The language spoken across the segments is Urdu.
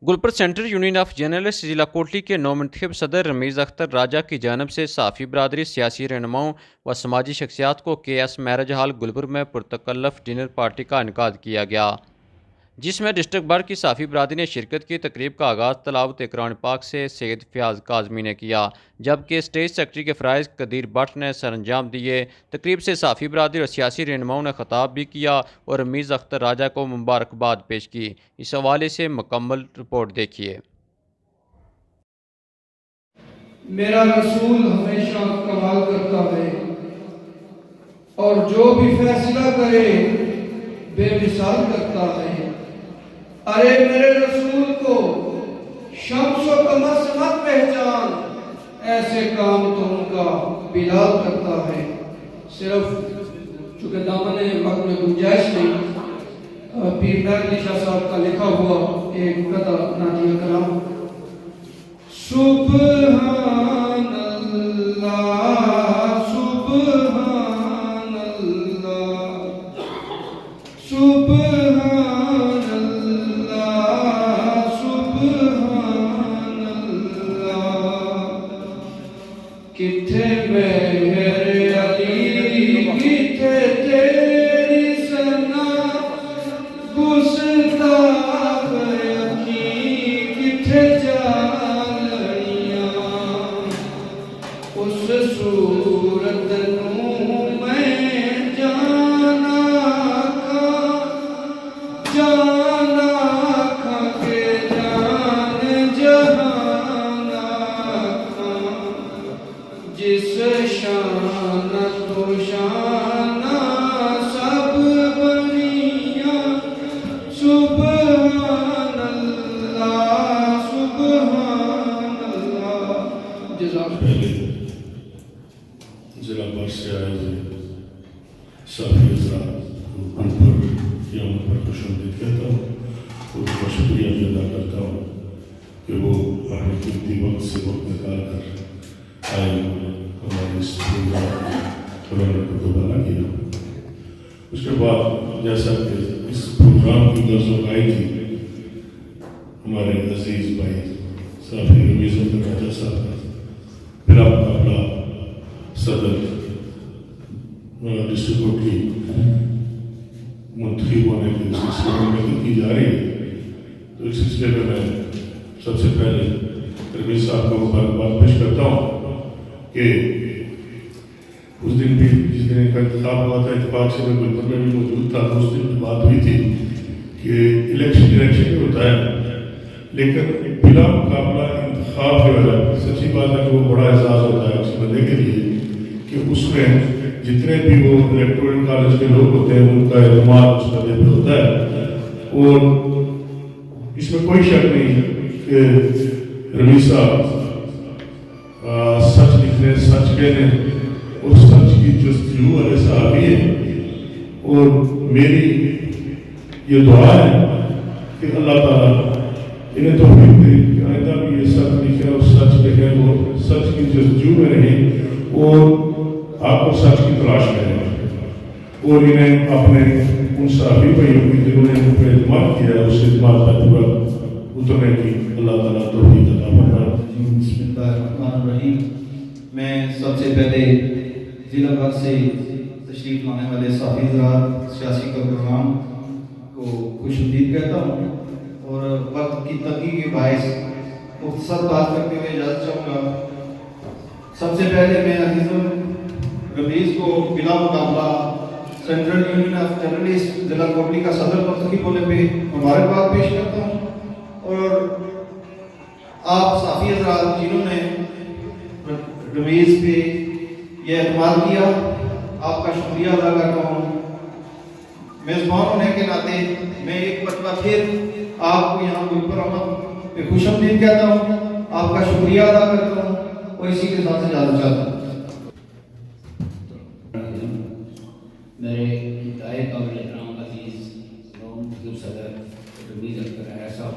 گلپر سینٹر یونین آف جرنلسٹ ضلع کوٹلی کے نومنتخب صدر رمیز اختر راجہ کی جانب سے صحافی برادری، سیاسی رہنماؤں و سماجی شخصیات کو کے ایس میرج ہال گلپر میں پرتکلف ڈنر پارٹی کا انعقاد کیا گیا، جس میں ڈسٹرکٹ بھر کی صحافی برادری نے شرکت کی۔ تقریب کا آغاز تلاوت قرآن پاک سے سید فیاض کاظمی نے کیا، جبکہ اسٹیج سیکرٹری کے فرائض قدیر بٹ نے سر انجام دیے۔ تقریب سے صحافی برادری اور سیاسی رہنماؤں نے خطاب بھی کیا اور رمیز اختر راجہ کو مبارکباد پیش کی۔ اس حوالے سے مکمل رپورٹ دیکھیے۔ میرا رسول ہمیشہ کمال کرتا ہے اور جو بھی فیصلہ کرے بے مثال کرتا ہے۔ ارے میرے رسول کو شمس و قمر سے مت پہچان، ایسے کام تو ان کا بلال کرتا ہے۔ صرف چونکہ دامن وقت میں گنجائش نہیں، پیر مہدی شاہ صاحب کا لکھا ہوا ایک قطع نادیہ کلام: سبحان اللہ سبحان اللہ سبحان اللہ سبحان اللہ، کتھے مہر علی کتھے تیری ثنا، گستاخ یقین کتھے اس صورت نوں میں جانا کھا کے جان جہانا کھا، جس شان تو شان سب بنیاں، سبحان اللہ سبحان اللہ۔ جزاک اللہ۔ ضلع بھر سے آئے ہوئے صحافی حضرات ان پر یوم پر خوش آمدید کہتا ہوں، ان کا شکریہ بھی ادا کرتا ہوں کہ وہ اپنے قیمتی وقت سے وقت نکال کر آئے ہمارے اس پروگرام انہوں نے دوبارہ کیا۔ اس کے بعد جیسا کہ اس پروگرام کی غرض و آئی تھی، ہمارے عزیز بھائی صحافی رمیز اختر راجہ صاحب کا پھر آپ کا اپنا صدر ڈسٹرکٹ کوٹلی منتخب ہونے کے سلسلے میں محنت کی جا رہی ہے، تو اس سلسلے میں میں سب سے پہلے رمیز صاحب کو مبارکباد پیش کرتا ہوں کہ اس دن بھی جس دن کا انتخاب ہوا تھا، اتفاق سے میں گلپر میں بھی موجود تھا، تو اس دن بات ہوئی تھی کہ الیکشن بھی ہوتا ہے، لیکن بلا مقابلہ انتخاب جو ہے سچی بات ہے کہ وہ بڑا اعزاز ہوتا ہے اس بندے کے لیے کہ اس میں جتنے بھی وہ الیکٹورل کالج کے لوگ ہوتے ہیں ان کا اعتماد اس بندے پہ ہوتا ہے۔ اور اس میں کوئی شک نہیں کہ رمیز صاحب سچ لکھنے، سچ کہنے اور سچ کی جستجو والے صحافی ہیں، اور میری یہ دعا ہے کہ اللہ تعالیٰ انہیں توفیق دے کہ آئندہ بھی یہ سچ لکھیں اور سچ لکھیں اور سچ کی جستجو میں رہیں اور آپ کو سچ کی تلاش میں رہیں، اور انہیں اپنے ان صحافی بھائیوں کی جنہوں نے ان پہ اعتماد کیا ہے اس اعتماد کا پورا اترنے کی اللہ تعالیٰ توفیق عطا فرمائے۔ بسم اللہ الرحمن الرحیم۔ میں سب سے پہلے ضلع بھر سے تشریف لانے والے صحافی حضرات، سیاسی کارکنان کو خوش آمدید کہتا ہوں، اور وقت کی تنگی کے باعث مختصر بات کرتے ہوئے اجازت چاہوں گا۔ سب سے پہلے میں عزیز رمیز کو بلا مقابلہ سینٹرل یونین آف جرنلسٹ ضلع کوٹلی کا صدر منتخب ہونے پہ مبارکباد پیش کرتا ہوں، اور آپ صحافی حضرات جنہوں نے رمیز پہ یہ اعتماد کیا، آپ کا شکریہ ادا کرتا ہوں۔ میزبان ہونے کے ناطے میں ایک مرتبہ پھر آپ کو یہاں گلپر احمد پہ خوش آمدید کہتا ہوں، آپ کا شکریہ ادا کرتا ہوں، اور اسی کے ساتھ اجازت چاہتا ہوں۔ میرے انتہائی قابل احترام عزیز نومنتخب صدر رمیز اختر راجہ صاحب،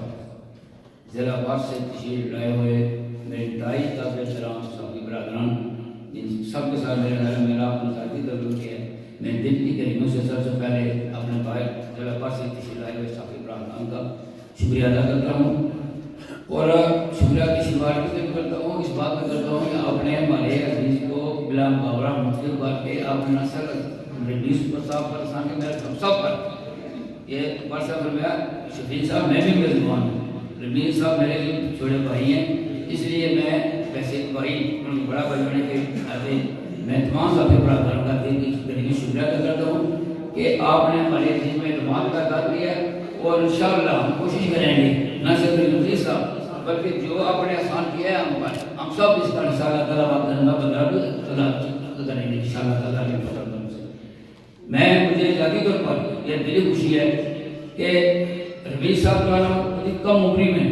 ضلع بھر سے تشریف لائے ہوئے میرے انتہائی قابل احترام صحافی برادران، ان سب کے ساتھ میرا اپنا ذاتی تعلق ہے۔ میں دل کی گہرائیوں سے سب سے پہلے اپنے بھائی ضلع بھر سے تشریف لائے ہوئے صحافی برادران کا شکریہ ادا کرتا ہوں۔ اور شکریہ کی شمار بھی کرتا ہوں، اس بات میں کرتا ہوں کہ آپ نے ہمارے عزیز کو بلا مقابلہ مختلف بات کے آپ نے نہ صرف رمیز پر صاحب پر سان کے میرے سب پر یہ برسہ فرمایا شفیع صاحب میں بھی میزبان ہوں، رمیز صاحب میرے لیے چھوٹے بھائی ہیں، اس لیے میں ویسے بھائی بڑا بھائی ہونے کے ناطے میں تمام صاحب بڑا کروں گا دل کی شکریہ ادا کرتا ہوں کہ آپ نے ہمارے عزیز میں اعتماد کا ادا کیا اور انشاءاللہ ہم کوشش کریں گے نہ صرف رمیز صاحب بلکہ جو آپ نے آسان کیا ہے ہم سب اس کا انشاءاللہ تعالیٰ کریں گے انشاءاللہ تعالیٰ۔ میں مجھے ذاتی طور پر یہ دلی خوشی ہے کہ رمیز صاحب کا بڑی کم عمری میں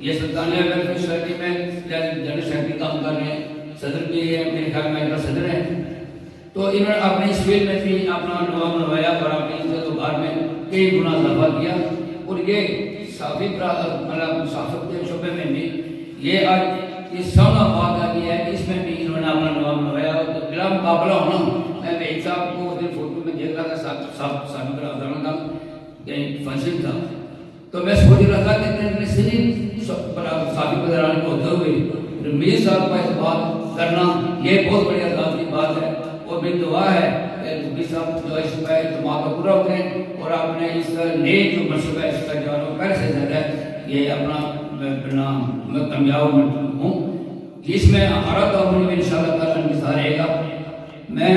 یہ سلطانیہ ویلفیئر سوسائٹی میں جنرل سیکرٹری کام کر رہے ہیں، صدر بھی ہے، میرے خیال میں ایک صدر ہیں، تو انہوں نے اپنے اس فیلڈ میں بھی اپنا نام نمایا اور اپنی عزت و بار میں کئی گنا اضافہ کیا، اور یہ صحافی صحافت کے شعبے میں بھی یہ آج یہ سونا بات آ گیا ہے کہ اس میں بھی انہوں نے اپنا نام نمایا، بلا مقابلہ ہونا۔ میں وحید صاحب کو اس دن فوٹو میں دیکھ رہا تھا، سابق رازداروں کا فنکشن تھا، تو میں سوچ رہا تھا کہ صرف سابق وزران کو ہوتے ہوئے رمیز صاحب کا اعتماد کرنا یہ بہت بڑی عزت کی بات ہے، اور میری دعا ہے کہ رمیز صاحب جو اس کا اعتماد کو پورا کریں اور آپ نے اس نئے جو منصوبہ ہے اس کا جو ہے پہلے سے زیادہ یہ اپنا میں کامیاب ہوں، جس میں ہمارا تعاون بھی انشاءاللہ تعالیٰ انتظار رہے گا۔ میں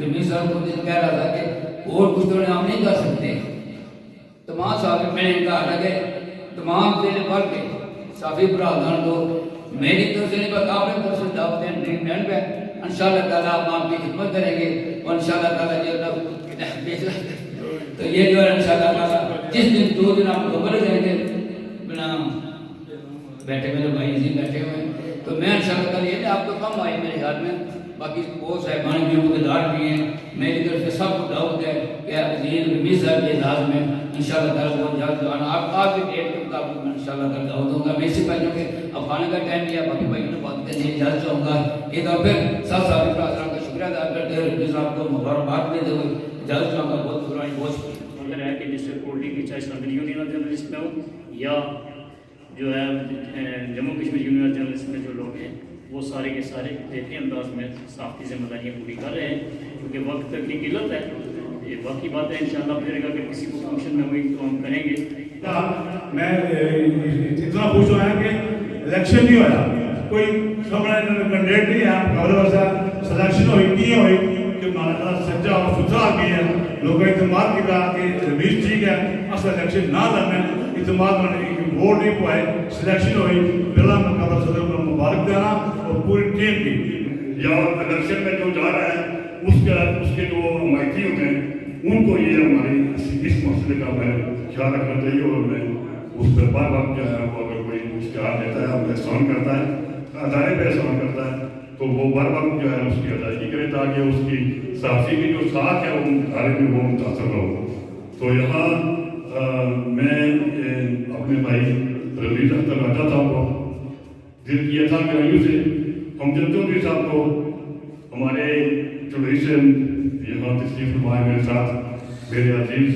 رمیز صاحب کو کہہ رہا تھا کہ اور کچھ تو ہم نہیں کر سکتے، تمام صحافی میں نے کہا تھا کہ تمام ضلع بھر کے صحافی برادران کو میری طرف سے نہیں بس آپ نے طرف سے دعوت دیں ڈریم لینڈ پہ انشاءاللہ تعالیٰ ہم آپ کی خدمت کریں گے اور انشاءاللہ تعالیٰ جو تو یہ جو ہے انشاءاللہ تعالیٰ جس دن 2 دن آپ کو بڑھ جائیں گے بنا بیٹھے میرے بھائی عزیز بیٹھے ہوئے ہیں، تو میں انشاءاللہ تعالیٰ یہ آپ کو کم آئی میرے خیال میں، باقی بہت صاحبان بھی ہیں مقدار بھی ہیں، میری طرف سے سب کو دعوت ہے کہ عزیز رمیز صاحب کے اعزاز میں انشاءاللہ تعالیٰ بہت جلد جو آنا آپ کی ڈیٹ کے مطابق میں انشاءاللہ تعالیٰ دعوت دوں گا۔ میں اسی بھائیوں کے اب کھانے کا ٹائم لیا، باقی بھائیوں نے بات کرنے اجازت چاہوں گا، ایک اور پھر سب صحافی برادران کا شکریہ ادا کرتے ہوئے رمیز صاحب کو مبارکباد دیتے ہوئے اجازت چاہوں گا۔ بہت پرانی بہت اگر ہے کہ جس سے کوٹی کی چاہے سنگل یونین جرنلسٹ میں ہو یا جو ہے جموں کشمیر یونین جرنلسٹ میں جو لوگ ہیں وہ سارے کے سارے بہترین انداز میں صحافتی ذمہ داریاں پوری کر رہے ہیں، کیونکہ وقت تک کی قلت ہے۔ یہ باقی بات ہے انشاءاللہ پھر اگر کسی کو فنکشن میں ہوئی تو ہم کریں گے۔ میں اتنا خوش ہوا کہ الیکشن نہیں ہوا، کوئی کینڈیڈیٹ نہیں ہے، خبر ورثہ سلیکشن ہوئی نہیں ہوئی کہ مانا سچا اور ستھرا آدمی ہے، لوگ اعتماد کیا کہ رمیز ٹھیک ہے اصل الیکشن نہ لڑنا، اعتماد ووٹ نہیں پائے، سلیکشن ہوئی، بلا مقابلہ صدر کو مبارک دینا اور پوری ٹیم کی یا الیکشن میں جو جا رہا ہے اس کے جو حمایتی ہوتے ہیں ان کو یہ ہماری اس مسئلے کا میں خیال رکھنا چاہیے، اور میں اس پر بار بار جو ہے وہ اگر کوئی اشتہار دیتا ہے ہمیں احسان کرتا ہے، ادارے پہ احسان کرتا ہے تو وہ بار بار جو ہے اس کی ادائیگی کرے تاکہ اس کی صحافی کی جو ساتھ ہے وہ ادارے میں وہ متاثر ہو۔ تو یہاں میں اپنے بھائی رمیز اختر راجہ صاحب کو دل کی اچھا گہرائیوں سے امجد چودھری صاحب کو ہمارے چڑھئی سے یہاں تشریف فرمائے میرے ساتھ میرے عزیز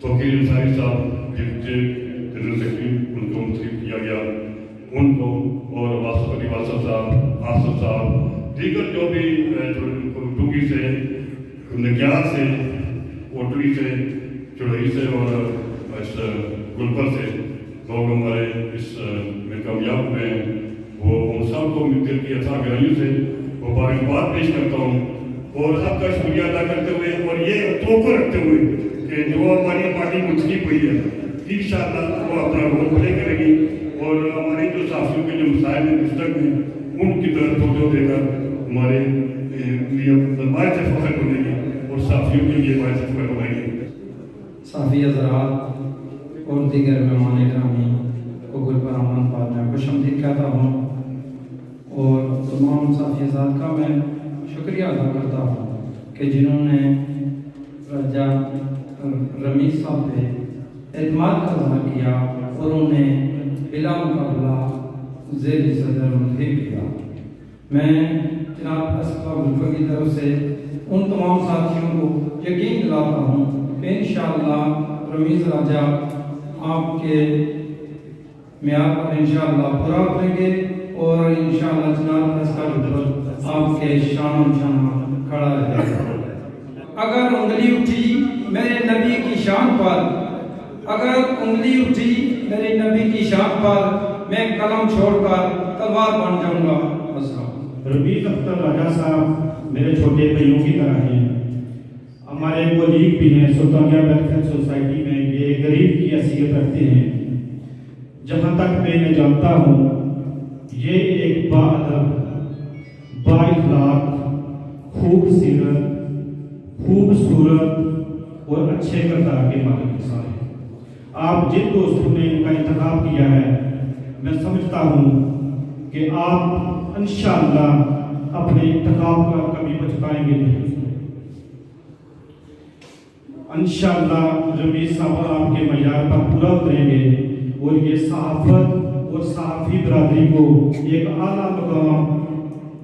توقیر انصاری صاحب جنرل سیکرٹری ان کو منتخب کیا گیا، ان کو اور واسف علی واسف صاحب، آصف صاحب، دیگر جو بھی ڈوگی سے، نگیان سے، اوٹوی سے، چڑھئی سے اور اس گلپر سے لوگ ہمارے اس میں کامیاب ہوئے ہیں، وہ ان سب کو دل کی اچھا گہرائیوں سے مبارکباد پیش کرتا ہوں اور سب کا شکریہ ادا کرتے ہوئے اور یہ توقع رکھتے ہوئے کہ جو ہماری پارٹی منتخب ہوئی ہے انشاءاللہ وہ اپنا رول پلے کرے گی اور ہماری جو صحافیوں کے جو مسائل ہیں ڈسٹرکٹ میں ان کی طرف توجہ دے کر ہمارے لیے باعث فخر بنے گی اور صحافیوں کے لیے باعث فخر بنے گی۔ صحافی حضرات اور دیگر مہمان گرامی کو گل پر امان پار میں خوش آمدید کہتا ہوں اور تمام صحافی حضرات کا میں شکریہ ادا کرتا ہوں کہ جنہوں نے رمیز صاحب پہ اعتماد کا اظہار کیا اور انہیں بلا مقابلہ زیر صدر منتخب کیا۔ میں جناب اسقر گلپر کی طرف سے ان تمام ساتھیوں کو یقین دلاتا ہوں کہ انشاءاللہ رمیز راجہ آپ کے میں آپ پر انشاءاللہ پورا اتریں گے اور انشاءاللہ جناب پریس کلب پر آپ کے شان کھڑا رہے گا۔ اگر انگلی اٹھی میرے نبی کی شان پر، اگر انگلی اٹھی میرے نبی کی شان پر، میں قلم چھوڑ کر تلوار بن جاؤں گا۔ رمیز اختر راجہ صاحب میرے چھوٹے بھائیوں کی طرح ہیں، ہمارے کولیگ بھی ہیں، سلطانیہ ویلفیئر سوسائٹی میں یہ غریب کی حیثیت رکھتے ہیں۔ جہاں تک میں نے جانتا ہوں یہ ایک با ادب، با اخلاق، خوب سیرت، خوبصورت اور اچھے کردار کے مالک انسان ہیں۔ آپ جن دوستوں نے ان کا انتخاب کیا ہے، میں سمجھتا ہوں کہ آپ انشاءاللہ اپنے انتخاب کا کبھی پچھتائیں گے نہیں۔ انشاءاللہ رمیز صاحب آپ کے معیار پر پورا اتریں گے اور یہ صحافت اور صحافی برادری کو ایک اعلیٰ مقام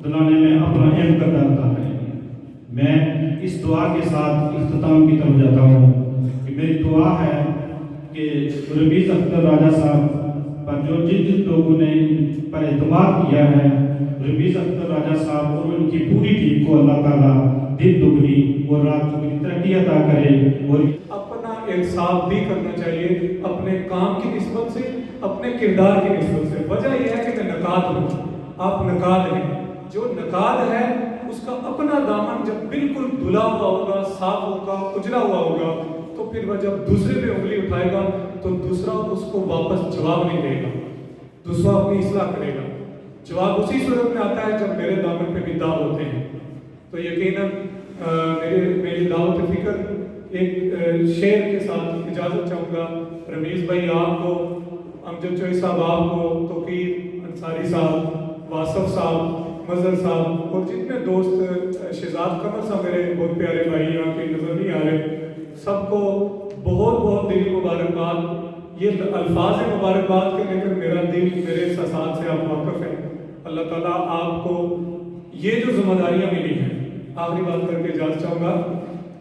دلانے میں اپنا اہم کردار ادا کریں گے۔ میں اس دعا کے ساتھ اختتام کی طرف جاتا ہوں کہ میری دعا ہے کہ رمیز اختر راجہ صاحب پر جو جن لوگوں نے پر اعتماد کیا ہے، رمیز اختر راجہ صاحب اور ان کی پوری ٹیم کو اللہ تعالیٰ دن دگنی اور رات دگنی ترقی عطا کرے۔ اور اپنا انصاف بھی کرنا چاہیے اپنے کام کی نسبت سے، اپنے کردار کی نسبت سے۔ وجہ یہ ہے کہ میں نقاد ہوں، آپ نقاد ہیں۔ جو نقاد ہے اس کا اپنا دامن جب بالکل دھلا ہوا ہوگا، صاف ہوگا، اجڑا ہوا ہوگا، تو پھر وہ جب دوسرے پہ انگلی اٹھائے گا تو دوسرا اس کو واپس جواب نہیں دے گا، دوسرا اپنی اصلاح کرے گا۔ جواب اسی صورت میں آتا ہے جب میرے دامن پہ بھی داغ ہوتے ہیں۔ تو یقیناً میری دعوت فکر ایک شعر کے ساتھ اجازت چاہوں گا۔ رمیز بھائی آپ کو، امجد چوئی صاحب آپ کو، توقیر انصاری صاحب، واصف صاحب، مظہر صاحب اور جتنے دوست، شہزاد قمر صاحب میرے بہت پیارے بھائی یہاں کے نظر نہیں آ رہے، سب کو بہت بہت دلی مبارکباد۔ یہ الفاظ مبارکباد کے لیکن میرا دل، میرے احساسات سے آپ واقف ہیں۔ اللہ تعالیٰ آپ کو یہ جو ذمہ داریاں ملی ہیں، آخری بات کر کے اجازت چاہوں گا،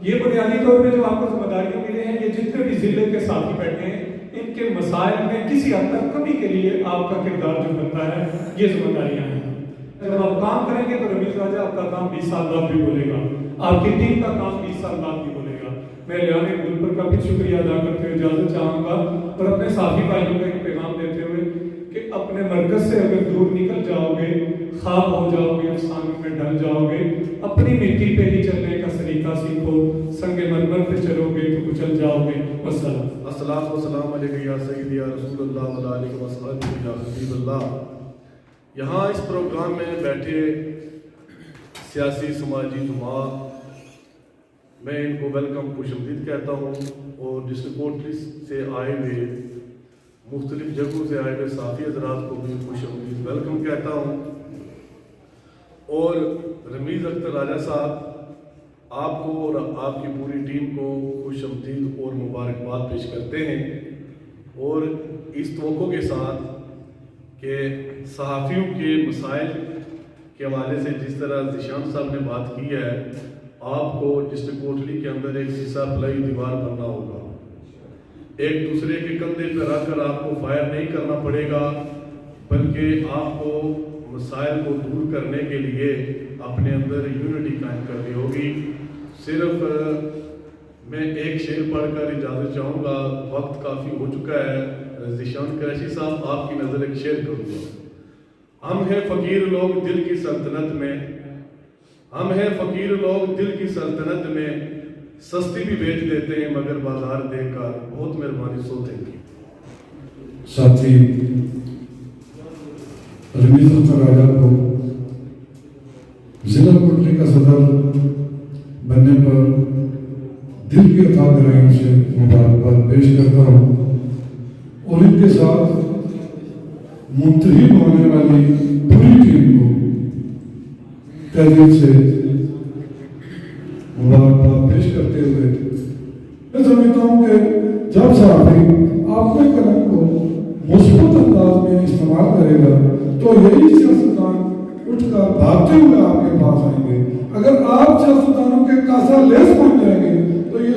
یہ بنیادی طور پہ جو آپ کو ذمہ داریاں ملے ہیں، یہ جتنے بھی ضلع کے ساتھی بیٹھے ہیں، ان کے مسائل میں کسی حد تک کمی کے لیے آپ کا کردار جو بنتا ہے، یہ ذمہ داریاں ہیں۔ جب آپ کام کریں گے تو رمیز راجہ آپ کا کام 20 سال بعد بھی بولے گا، آپ کی ٹیم کا کام 20 سال بعد بھی بولے گا۔ میں لیانے گلبر کا بھی شکریہ ادا کرتے ہوئے اجازت چاہوں گا اور اپنے ساتھی بھائیوں کو ایک پیغام دیتے ہوئے کہ اپنے مرکز سے اگر دور نکل جاؤ گے، خواب ہو جاؤ گے، افسانوں میں ڈل جاؤ گے، اپنی مٹی پہ ہی چلنے کا سلیقہ سیکھو، سنگ مرمر پہ چلو گے تو کچل جاؤ گے۔ والسلام۔ السلام والسلام علیکم یا سیدی یا رسول اللہ و علیہ وسلم یا حبیب اللہ۔ یہاں اس پروگرام میں بیٹھے سیاسی سماجی جماع، میں ان کو ویلکم خوش آمدید کہتا ہوں، اور ڈسٹرکٹ کوٹلی سے آئے ہوئے، مختلف جگہوں سے آئے ہوئے صحافی حضرات کو بھی خوش آمدید ویلکم کہتا ہوں۔ اور رمیز اختر راجہ صاحب، آپ کو اور آپ کی پوری ٹیم کو خوش آمدید اور مبارکباد پیش کرتے ہیں، اور اس توقع کے ساتھ کہ صحافیوں کے مسائل کے حوالے سے جس طرح ذیشان صاحب نے بات کی ہے، آپ کو ڈسٹرکٹ کوٹلی کے اندر ایک سیسا پلائی دیوار بننا ہوگا، ایک دوسرے کے کندھے پہ رکھ کر آپ کو فائر نہیں کرنا پڑے گا، بلکہ آپ کو مسائل کو دور کرنے کے لیے اپنے اندر یونٹی قائم کرنی ہوگی۔ صرف میں ایک شعر پڑھ کر اجازت چاہوں گا، وقت کافی ہو چکا ہے۔ ذیشان قریشی صاحب، آپ کی نظر ایک شعر کروں گا۔ ہم ہیں فقیر لوگ دل کی سلطنت میں، ہم ہیں فقیر لوگ دل کی سلطنت میں، سستی بھی بیچ دیتے ہیں مگر بازار دیکھ کر۔ بہت مہربانی، سو تھینک یو۔ ساتھی رمیز اختر راجہ کو ضلع کوٹلی کا صدر بننے پر دل کی عطا گرائیوں سے مبارکباد پیش کرتا ہوں، اور ان کے ساتھ منتخب ہونے والی پوری ٹیم کو تہ دل سے مبارکباد پیش کرتے ہوئے میں سمجھتا ہوں کہ جب صحافی اپنے قلم کو مثبت انداز میں استعمال کرے گا تو یہی سیاستدان اٹھ کر بھاگتے ہوئے آپ کے پاس آئیں گے۔ اگر آپ سیاستدانوں کے کاسا لیس بن جائیں گے تو یہ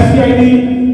SCID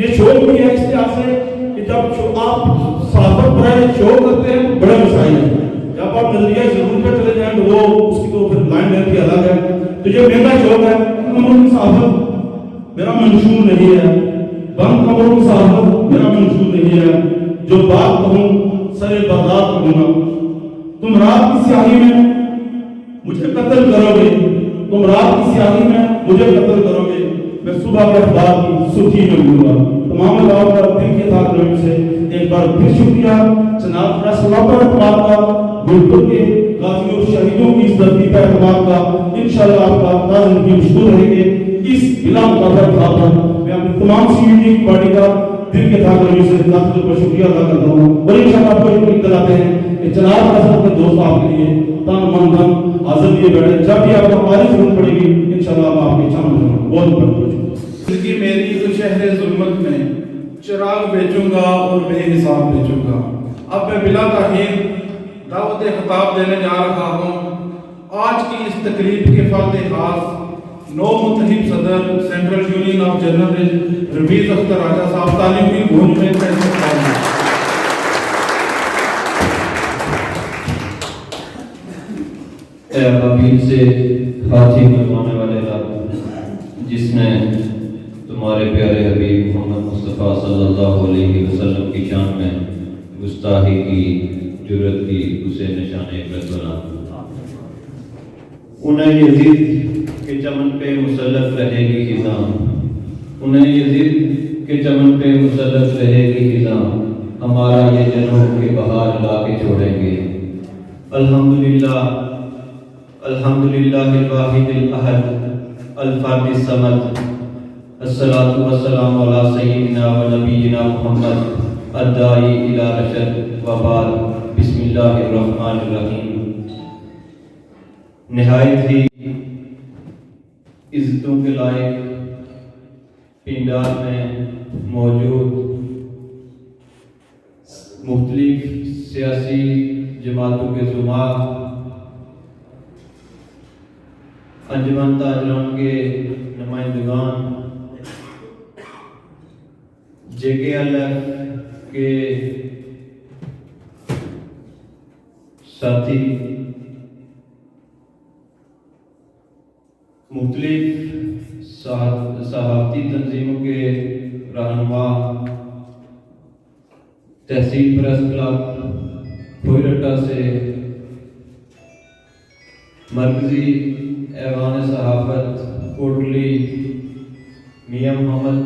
یہ شوق بھی ہے اس لحاظ سے کہ جب آپ صحافت پڑھائے شوق کرتے ہیں تو بڑے مسائل ہیں. جب آپ نظریہ ضرور پہ چلے جائیں تو وہ اس کی تو پھر لائن رہتی الگ ہے. تو یہ میرا شوق ہے. کمروں کی صحافت میرا منشور نہیں ہے. بند کمروں کی صحافت میرا منشور نہیں ہے. جو بات کہوں سر بازار کہوں گا. تم رات کی سیاہی میں مجھے قتل کرو گے. تم رات کی سیاہی میں مجھے قتل کرو گے. میں صبح کے اخبار کی سرخی میں ملوں گا. تمام لوگوں کا دل کے ساتھ لوگوں سے ایک بار پھر شکریہ. جناب پریس واپر اخبار کا گلبرگ کے غازیوں اور شہیدوں کی اس دھرتی پر اعتماد کا انشاءاللہ آپ کا ناظرین کی مشکور رہیں گے. اس بلا مقابلہ تھا پر میں اپنی تمام CUG کی پارٹی کا دل کے ساتھ لوگوں سے ناظرین کو شکریہ ادا کرتا ہوں. اور انشاءاللہ آپ کو یقین دلاتے ہیں کہ جناب حضرت کے دوست آپ کے لیے تن من دھن حاضر لیے بیٹھے. جب بھی آپ کو ہماری ضرورت پڑے گی انشاءاللہ آپ کی چاند کروں. بہت بہت زندگی میری تو شہر ظلمت میں چراغ بیچوں گا اور بے حساب بیچوں گا. اب میں بلا تاخیر دعوت خطاب دینے جا رہا ہوں. آج کی اس تقریب کے فاتح خاص نو منتخب صدر Central Union of Journalist Ramiz Akhtar Raja صاحب تعلیم کی گونج میں تشریف لائے. اے ابابیل سے ہاتھی منوانے والے رب، جس نے تمہارے پیارے حبیب محمد مصطفیٰ صلی اللہ علیہ وسلم کی شان میں گستاخی کی جرت کی، اسے نشان عبرت بنا. انہیں یزید کے چمن پہ مسلط رہے گی خزاں. انہیں یزید کے چمن پہ مسلط رہے گی خزاں. ہمارا یہ جنوں کے بہار لا کے چھوڑیں گے. الحمدللہ الحمدللہ الواحد الاحد الفرد الصمد. الصلاۃ والسلام علی سیدنا و نبینا محمد الداعی الی رشد و بعد. بسم اللہ الرحمن الرحیم. نہایت ہی عزتوں کے لائق پنڈال میں موجود مختلف سیاسی جماعتوں کے زعماء، انجمن تاجران کے نمائندگان، JKLF کے ساتھی، مختلف صحافتی تنظیموں کے رہنما، تحصیل پریس کلب کوئلٹا سے مرکزی ایوان صحافت کوٹلی میاں محمد،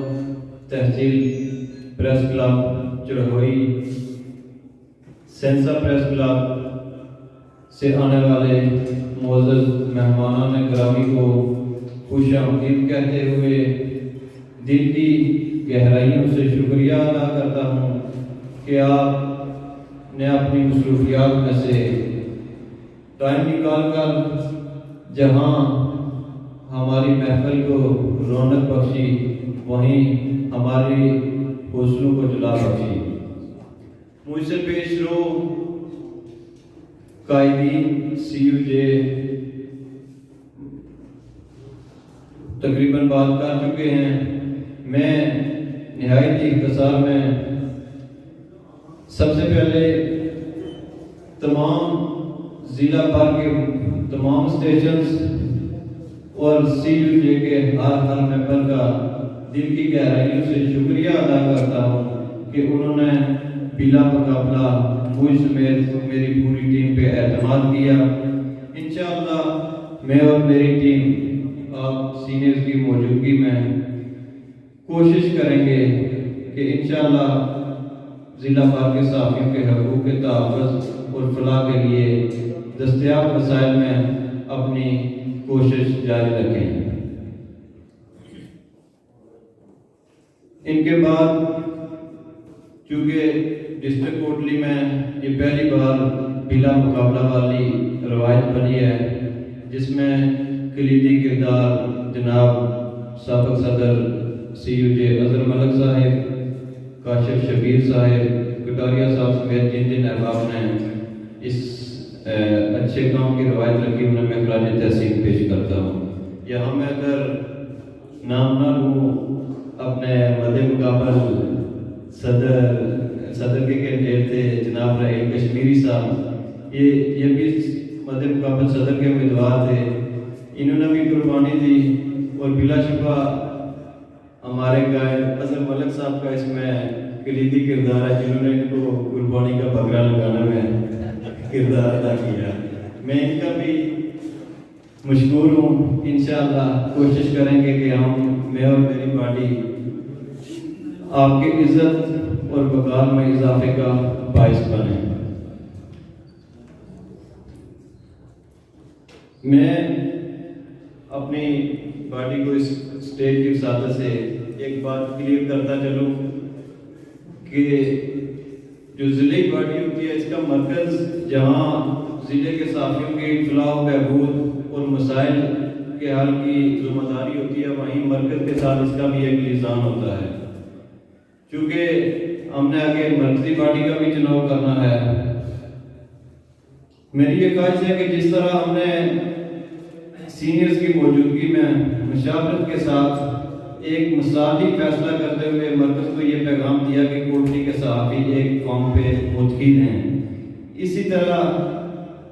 تحصیل پریس کلب چڑھوئی، سینسا پریس کلب سے آنے والے معزز مہمانان گرامی کو خوش آمدید کہتے ہوئے دل کی گہرائیوں سے شکریہ ادا کرتا ہوں کہ آپ نے اپنی مصروفیات میں سے ٹائم نکال کر جہاں ہماری محفل کو رونق بخشی، وہیں ہماری حوصلوں کو جلا بخشی. مجھ سے پیش رو قائدین CUG تقریباً بات کر چکے ہیں. میں نہایت ہی اختصار میں سب سے پہلے تمام ضلع بھر کے تمام اسٹیشنز اور CUG کے ہر ممبر کا دل کی گہرائیوں سے شکریہ ادا کرتا ہوں کہ انہوں نے بلا مقابلہ مجھ سمیت میری پوری ٹیم پہ اعتماد کیا. انشاءاللہ میں اور میری ٹیم آپ سینئرز کی موجودگی میں کوشش کریں گے کہ انشاءاللہ ضلع بھر کے صحافیوں کے حقوق کے تحفظ اور فلاح کے لیے دستیاب وسائل میں اپنی کوشش جاری رکھیں. ان کے بعد چونکہ ڈسٹرکٹ کوٹلی میں یہ پہلی بار بلا مقابلہ والی روایت بنی ہے، جس میں کلیدی کردار جناب سابق صدر CUG اظہر ملک صاحب، کاشف شبیر صاحب، کٹاریا صاحب سمیت جن جن احباب نے اس اچھے کام کی روایت رکھی، انہیں میں خراج تحسین پیش کرتا ہوں. یہاں میں اگر نام نہ لوں اپنے مد مقابل صدر کے کینڈیڈیٹ تھے جناب راہیل کشمیری صاحب، یہ بھی مد مقابل صدر کے امیدوار تھے، انہوں نے بھی قربانی دی، اور بلا شبہ ہمارے قائد اظہر ملک صاحب کا اس میں کلیدی کردار ہے، جنہوں نے ان کو قربانی کا بکرا لگانے میں کردار ادا کیا۔ میں ان کا بھی مشکور ہوں۔ انشاءاللہ کوشش کریں گے کہ میں اور میری پارٹی آپ کی عزت اور وقار میں اضافے کا باعث بنے۔ میں اپنی پارٹی کو اس اسٹیج کی وساطت سے ایک بات کلیئر کرتا چلوں کہ جو ضلعی پارٹی ہوتی ہے اس کا مرکز جہاں ضلع کے صحافیوں کی فلاح و بہبود اور مسائل کے حل کی ذمہ داری ہوتی ہے، وہیں مرکز کے ساتھ اس کا بھی ایک لیزان ہوتا ہے۔ چونکہ ہم نے آگے مرکزی پارٹی کا بھی چناؤ کرنا ہے، میری یہ خواہش ہے کہ جس طرح ہم نے سینئرز کی موجودگی میں مشاورت کے ساتھ ایک مثالی فیصلہ کرتے ہوئے مرکز کو یہ پیغام دیا کہ کوٹلی کے صحافی ایک قوم پہ متحد ہیں، اسی طرح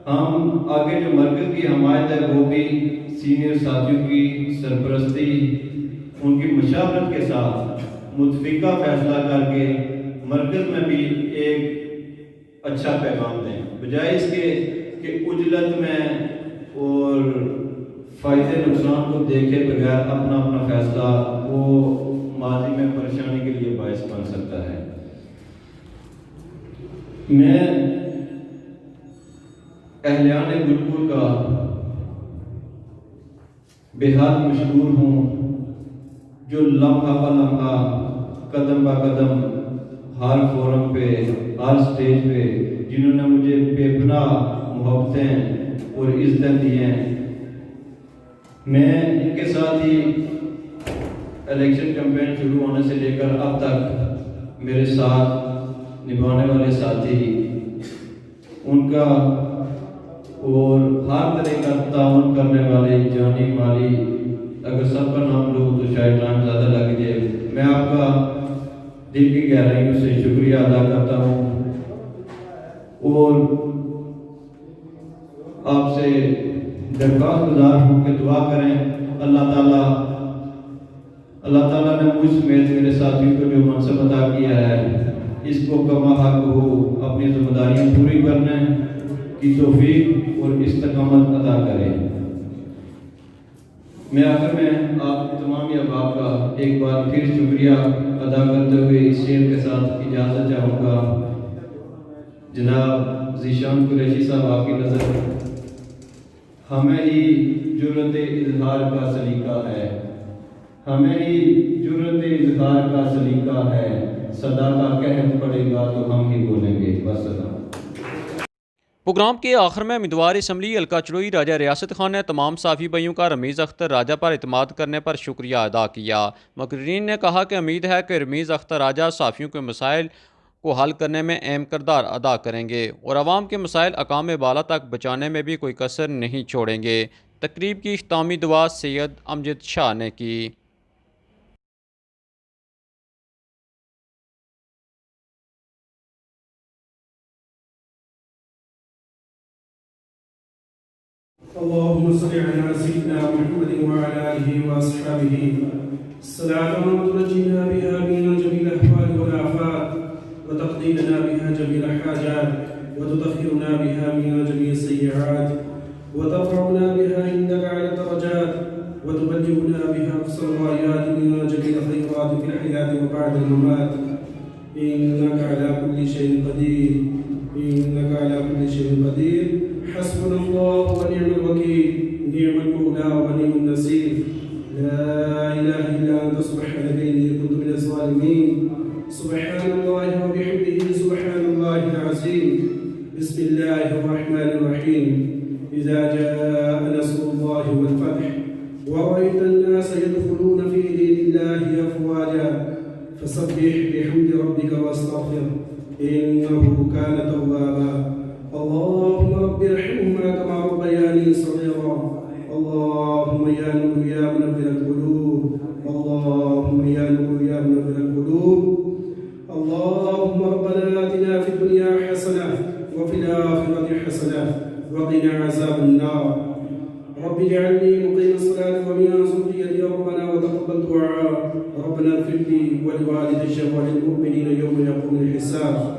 ہم آگے جو مرکز کی حمایت ہے وہ بھی سینئر ساتھیوں کی سرپرستی، ان کی مشاورت کے ساتھ متفقہ فیصلہ کر کے مرکز میں بھی ایک اچھا پیغام دیں، بجائے اس کے کہ عجلت میں اور فائدے نقصان کو دیکھے بغیر اپنا فیصلہ وہ ماضی میں پریشانی کے لیے باعث بن سکتا ہے۔ میں اہلیان گلپور کا بے حد مشکور ہوں، جو لمحہ بہ لمحہ قدم بہ قدم ہر فورم پہ ہر سٹیج پہ جنہوں نے مجھے بے پناہ محبتیں اور عزتیں دی ہیں، میں ان کے ساتھ ہی الیکشن کیمپین شروع ہونے سے لے کر اب تک میرے ساتھ نبھانے والے ساتھی، ان کا اور ہر طرح کا تعاون کرنے والے جانی مالی، اگر سب کا نام لوں تو شاید ٹائم زیادہ لگ جائے، میں آپ کا دل کی گہرائیوں سے شکریہ ادا کرتا ہوں، اور آپ سے درخواست گزار ہوں کہ دعا کریں اللہ تعالیٰ نے مجھ سمیت میرے ساتھیوں کو جو منصب عطا کیا ہے اس کو کما حق ہو اپنی ذمہ داریاں پوری کرنے کی توفیق اور استقامت عطا کرے۔ میں آخر میں آپ تمام احباب کا ایک بار پھر شکریہ ادا کرتے ہوئے اس شعر کے ساتھ اجازت چاہوں گا۔ جناب ذیشان قریشی صاحب، آپ کی نظر ہمیں ہی جرأت اظہار کا سلیقہ ہے، ہمیں ہی جرأت اظہار کا سلیقہ ہے، صدا کا قحط پڑے گا تو ہم ہی بولیں گے بس۔ پروگرام کے آخر میں امیدوار اسمبلی حلقہ چڑوئی راجہ ریاست خان نے تمام صحافی بھائیوں کا رمیز اختر راجہ پر اعتماد کرنے پر شکریہ ادا کیا۔ مقررین نے کہا کہ امید ہے کہ رمیز اختر راجہ صحافیوں کے مسائل کو حل کرنے میں اہم کردار ادا کریں گے اور عوام کے مسائل اقام بالا تک بچانے میں بھی کوئی کسر نہیں چھوڑیں گے۔ تقریب کی اختتامی دعا سید امجد شاہ نے کی۔ اللهم صل على سيدنا محمد وعلى آله وأصحابه صلاة تنجينا بها من جميع الأحوال والآفات وتقضي لنا بها جميع الحاجات وتطهرنا بها من جميع السيئات وترفعنا بها عندك على الدرجات وتبلغنا بها أقصى الغايات من جميع الخيرات في الحياة وبعد الممات إنك على كل شيء قدير إنك على كل شيء قدير حسبنا الله ونعم الوكيل نعم المولى ونعم النصير لا إله إلا أنت سبحانك إني كنت من الظالمين سبحان الله وبحمده سبحان الله العظيم بسم الله الرحمن الرحيم إذا جاء نصر الله والفتح ورأيت الناس يدخلون في دين الله أفواجا فسبح بحمد ربك واستغفر إنه كان توابا اللهم رب ارحمهما كما ربياني صغيرا اللهم يا نور يا منور القلوب اللهم يا نور آتنا في الدنيا حسنة وفي الآخرة حسنة وقنا عذاب النار. رب اجعلني مقيم الصلاة ومن ذريتي ربنا وتقبل دعاء. ربنا اغفر لي ولوالدي وللمؤمنين يوم يقوم الحساب.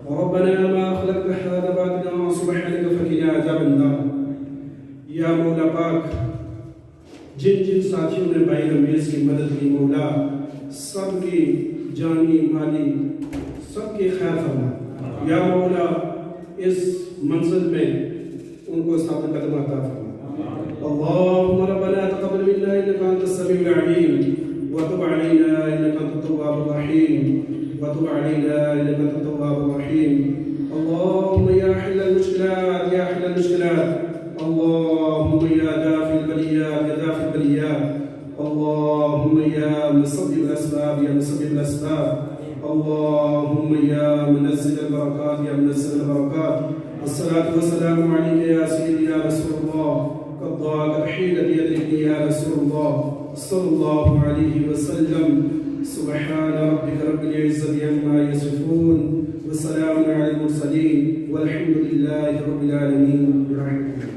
ربنا ما خلقت هذا باطلا سبحانك فقنا عذاب النار. یا مولا پاک جن جن ساتھیوں نے بھائی رمیز کی مدد کی مولا سب کی جانی مالی سب کی خیر فرما. یا مولا اس منزل میں ان کو ثابت قدم عطا فرما. اللهم ربنا تقبل منا انك انت السميع العليم وتب علينا انك انت التواب الرحيم وتب علينا انك انت التواب الرحيم. اللهم يا حل المشكلات يا حل المشكلات. اللهم يا دافع البليات يا دافع البليات. اللهم يا مسبب الاسباب يا مسبب الاسباب. اللهم يا منزل البركات يا منزل البركات. الصلاة والسلام عليك يا سيدي يا رسول الله. قد ضاقت حيلتي يدركني يا رسول الله صلى الله عليه وسلم. سبحان ربك رب العزة عما يصفون وسلام على المرسلين والحمد لله رب العالمين برحمته.